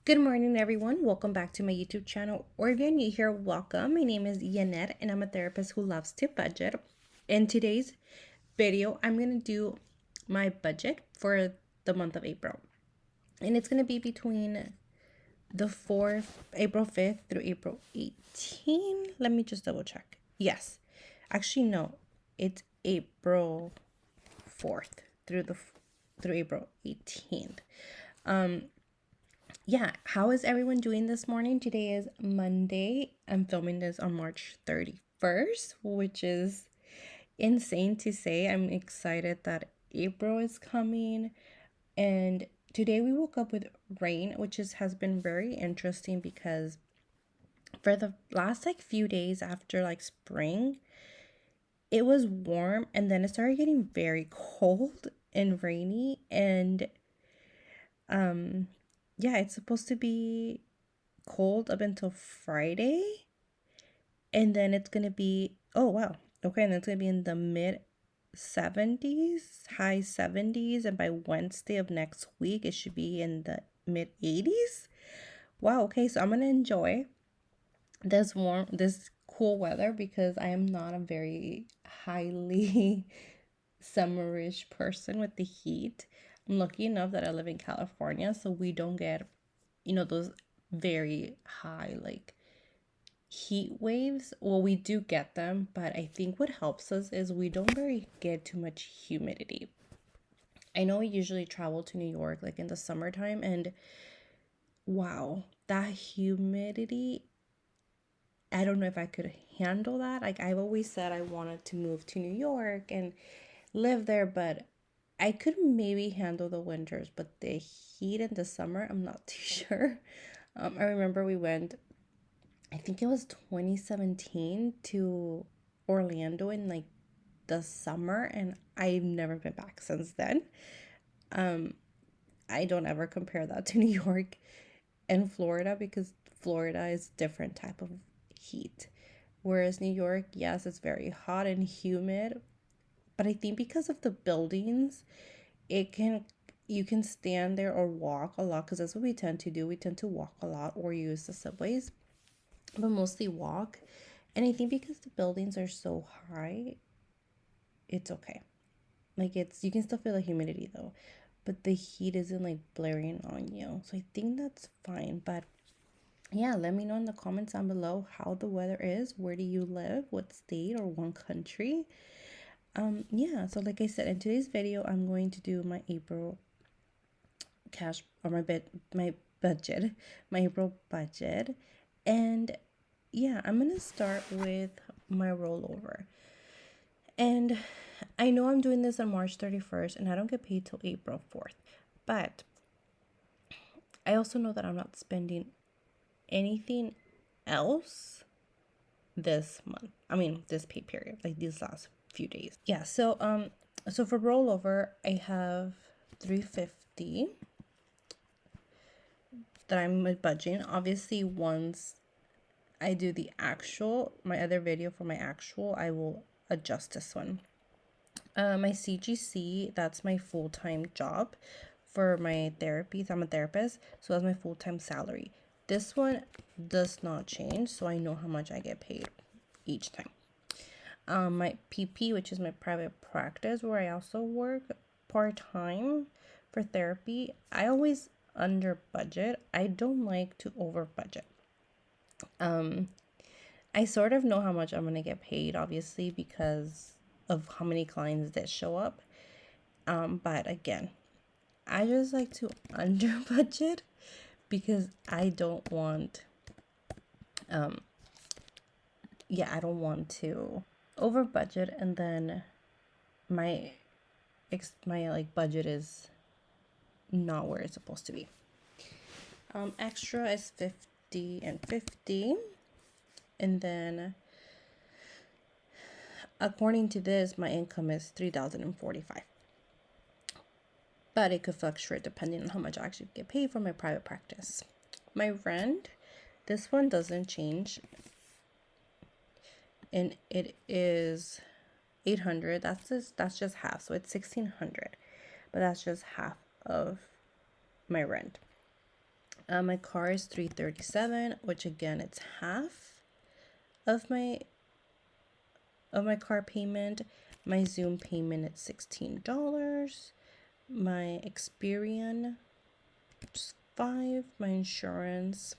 Good morning, everyone. Welcome back to my YouTube channel. Or if you're new here, welcome. My name is Yanet, and I'm a therapist who loves to budget. In today's video, I'm going to do my budget for the month of April. And it's going to be between the 4th, April 5th through April 18th. Let me just double check. Yes. Actually, no. It's April 4th through April 18th. Yeah, how is everyone doing this morning? Today is Monday. I'm filming this on March 31st, which is insane to say. I'm excited that April is coming. And today we woke up with rain, which has been very interesting because for the last few days after spring, it was warm and then it started getting very cold and rainy and yeah, it's supposed to be cold up until Friday. And then it's going to be, oh, wow. Okay. And then it's going to be in the mid 70s, high 70s. And by Wednesday of next week, it should be in the mid 80s. Wow. Okay. So I'm going to enjoy this cool weather because I am not a very highly summerish person with the heat. I'm lucky enough that I live in California, so we don't get, those very high heat waves. Well, we do get them, but I think what helps us is we don't very get too much humidity. I know we usually travel to New York in the summertime, and wow, that humidity, I don't know if I could handle that. I've always said I wanted to move to New York and live there, but I could maybe handle the winters, but the heat in the summer, I'm not too sure. I remember we went, I think it was 2017, to Orlando in the summer, and I've never been back since then. I don't ever compare that to New York and Florida because Florida is different type of heat. Whereas New York, yes, it's very hot and humid, but I think because of the buildings, it can you can stand there or walk a lot because that's what we tend to do. We tend to walk a lot or use the subways, but mostly walk. And I think because the buildings are so high, it's okay. It's you can still feel the humidity though, but the heat isn't blaring on you. So I think that's fine. But yeah, let me know in the comments down below how the weather is. Where do you live? What state or one country? Yeah, so like I said, in today's video, I'm going to do my April cash or my budget, my April budget. And yeah, I'm gonna start with my rollover. And I know I'm doing this on March 31st and I don't get paid till April 4th. But I also know that I'm not spending anything else this month. I mean, this pay period, these last few days. Yeah, so for rollover, I have 350 that I'm budgeting. Obviously, once I do my other video for my actual, I will adjust this one. My CGC, that's my full-time job for my therapy. So I'm a therapist, so that's my full-time salary. This one does not change, so I know how much I get paid each time. My PP, which is my private practice, where I also work part-time for therapy, I always under budget. I don't like to over budget. I sort of know how much I'm gonna get paid, obviously, because of how many clients that show up. But again, I just like to under budget because I don't want, I don't want to over budget and then my budget is not where it's supposed to be. Extra is 50 and 50, and then according to this, my income is 3,045. But it could fluctuate depending on how much I actually get paid for my private practice. My rent, this one doesn't change, and it is 800. That's just half, so it's 1,600, but that's just half of my rent. My car is 337, which again it's half of my car payment. My Zoom payment is $16. My Experian is 5. My insurance,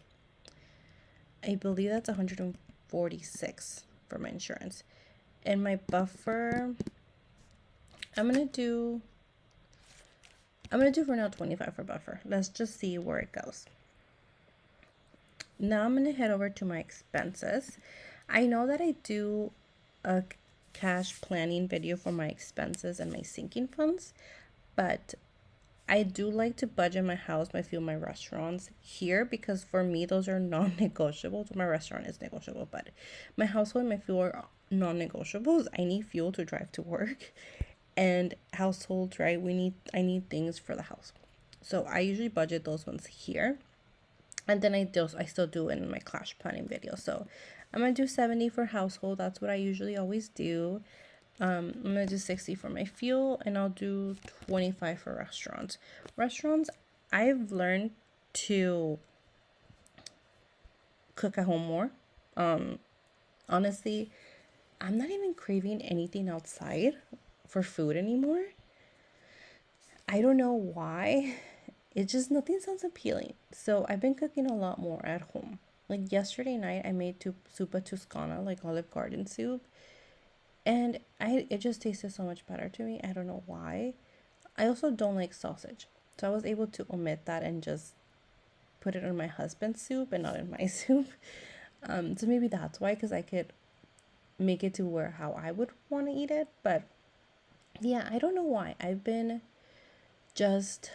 I believe that's 146 for my insurance. And my buffer, I'm gonna do for now 25 for buffer. Let's just see where it goes. Now I'm gonna head over to my expenses. I know that I do a cash planning video for my expenses and my sinking funds, but I do like to budget my house, my fuel, my restaurants here, because for me those are non-negotiables. My restaurant is negotiable, but my household and my fuel are non-negotiables. I need fuel to drive to work, and households, right? I need things for the house, so I usually budget those ones here, and then I still do it in my cash planning video. So I'm gonna do 70 for household. That's what I usually always do. I'm gonna do 60 for my fuel, and I'll do 25 for restaurants. Restaurants, I've learned to cook at home more. Honestly, I'm not even craving anything outside for food anymore. I don't know why. It just, nothing sounds appealing. So I've been cooking a lot more at home. Like yesterday night, I made soupa Toscana, like Olive Garden soup. And it just tasted so much better to me. I don't know why. I also don't like sausage. So I was able to omit that and just put it in my husband's soup and not in my soup. So maybe that's why, because I could make it to where how I would want to eat it. But yeah, I don't know why. I've been just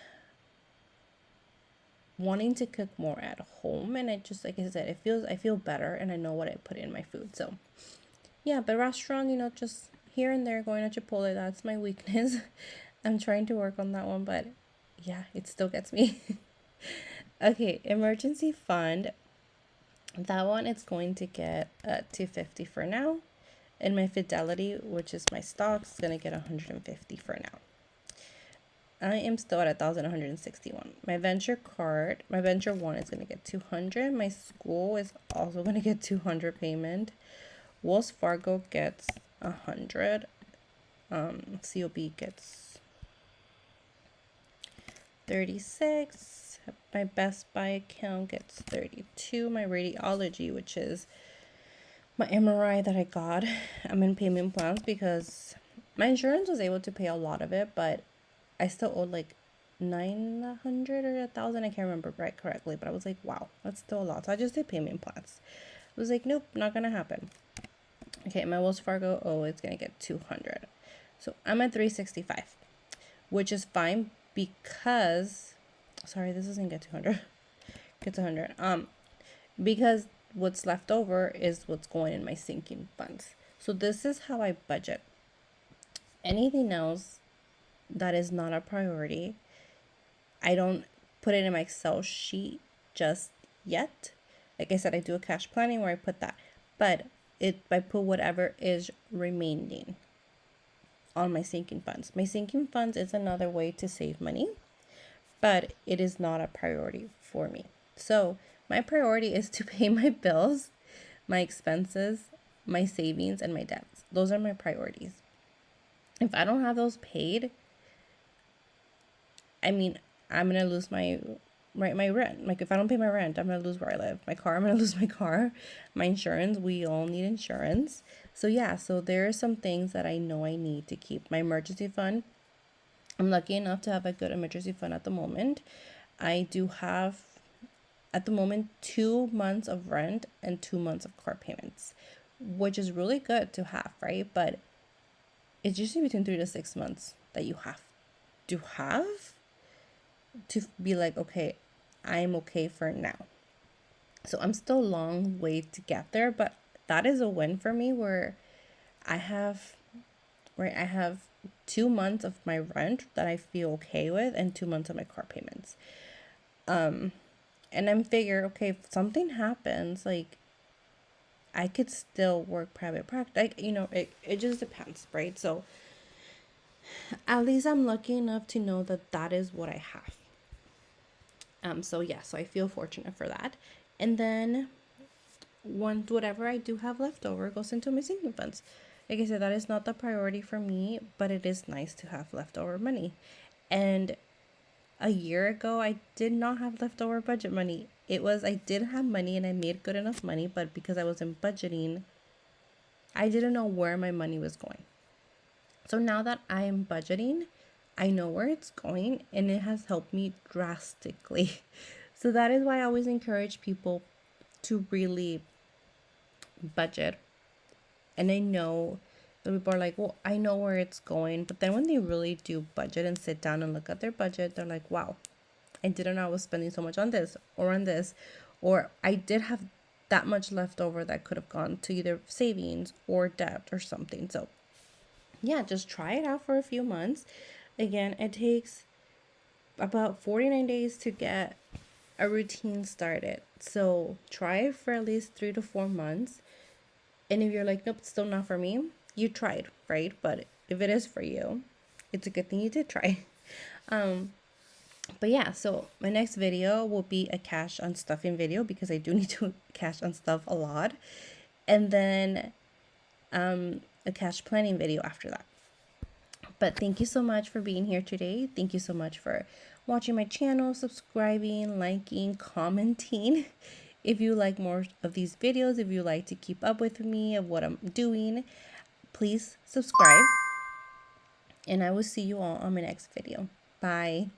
wanting to cook more at home, and it just, like I said, I feel better, and I know what I put in my food. So yeah, but restaurant, just here and there, going to Chipotle, that's my weakness. I'm trying to work on that one, but yeah, it still gets me. Okay, emergency fund, that one, it's going to get 250 for now, and my Fidelity, which is my stocks, is going to get 150 for now. I am still at 1,161. My venture card, my venture one is going to get 200. My school is also going to get 200 payment. Wells Fargo gets 100. COB gets 36. My Best Buy account gets 32. My radiology, which is my MRI that I got, I'm in payment plans because my insurance was able to pay a lot of it, but I still owed like 900 or 1,000. I can't remember right correctly, but I was like, wow, that's still a lot. So I just did payment plans. I was like, nope, not gonna happen. Okay, my Wells Fargo, it's gonna get 200. So I'm at 365, which is fine because, sorry, this doesn't get 200. Gets 100. Because what's left over is what's going in my sinking funds. So this is how I budget. Anything else that is not a priority, I don't put it in my Excel sheet just yet. Like I said, I do a cash planning where I put that, but I put whatever is remaining on my sinking funds. My sinking funds is another way to save money, but it is not a priority for me. So my priority is to pay my bills, my expenses, my savings, and my debts. Those are my priorities. If I don't have those paid, I mean, I'm gonna lose my rent. Like if I don't pay my rent, I'm gonna lose where I live. My car, I'm gonna lose my car. My insurance, we all need insurance. So yeah, so there are some things that I know I need to keep. My emergency fund, I'm lucky enough to have a good emergency fund at the moment. I do have at the moment 2 months of rent and 2 months of car payments, which is really good to have, right? But it's usually between 3 to 6 months that you have to be like, okay, I'm okay for now. So I'm still a long way to get there, but that is a win for me where I have 2 months of my rent that I feel okay with and 2 months of my car payments. And I'm figure, okay, if something happens, like I could still work private practice. Like, it just depends, right? So at least I'm lucky enough to know that that is what I have. So yeah, so I feel fortunate for that. And then whatever I do have left over goes into my sinking funds. Like I said, that is not the priority for me, but it is nice to have leftover money. And a year ago, I did not have leftover budget money. I did have money and I made good enough money, but because I wasn't budgeting, I didn't know where my money was going. So now that I'm budgeting, I know where it's going and it has helped me drastically. So that is why I always encourage people to really budget. And I know that people are like, well, I know where it's going. But then when they really do budget and sit down and look at their budget, they're like, wow, I didn't know I was spending so much on this or on this. Or I did have that much left over that could have gone to either savings or debt or something. So yeah, just try it out for a few months. Again, it takes about 49 days to get a routine started. So try it for at least 3 to 4 months. And if you're like, nope, it's still not for me, you tried, right? But if it is for you, it's a good thing you did try. But yeah, so my next video will be a cash on stuffing video because I do need to cash on stuff a lot. And then a cash planning video after that. But thank you so much for being here today. Thank you so much for watching my channel, subscribing, liking, commenting. If you like more of these videos, if you like to keep up with me of what I'm doing, please subscribe. And I will see you all on my next video. Bye.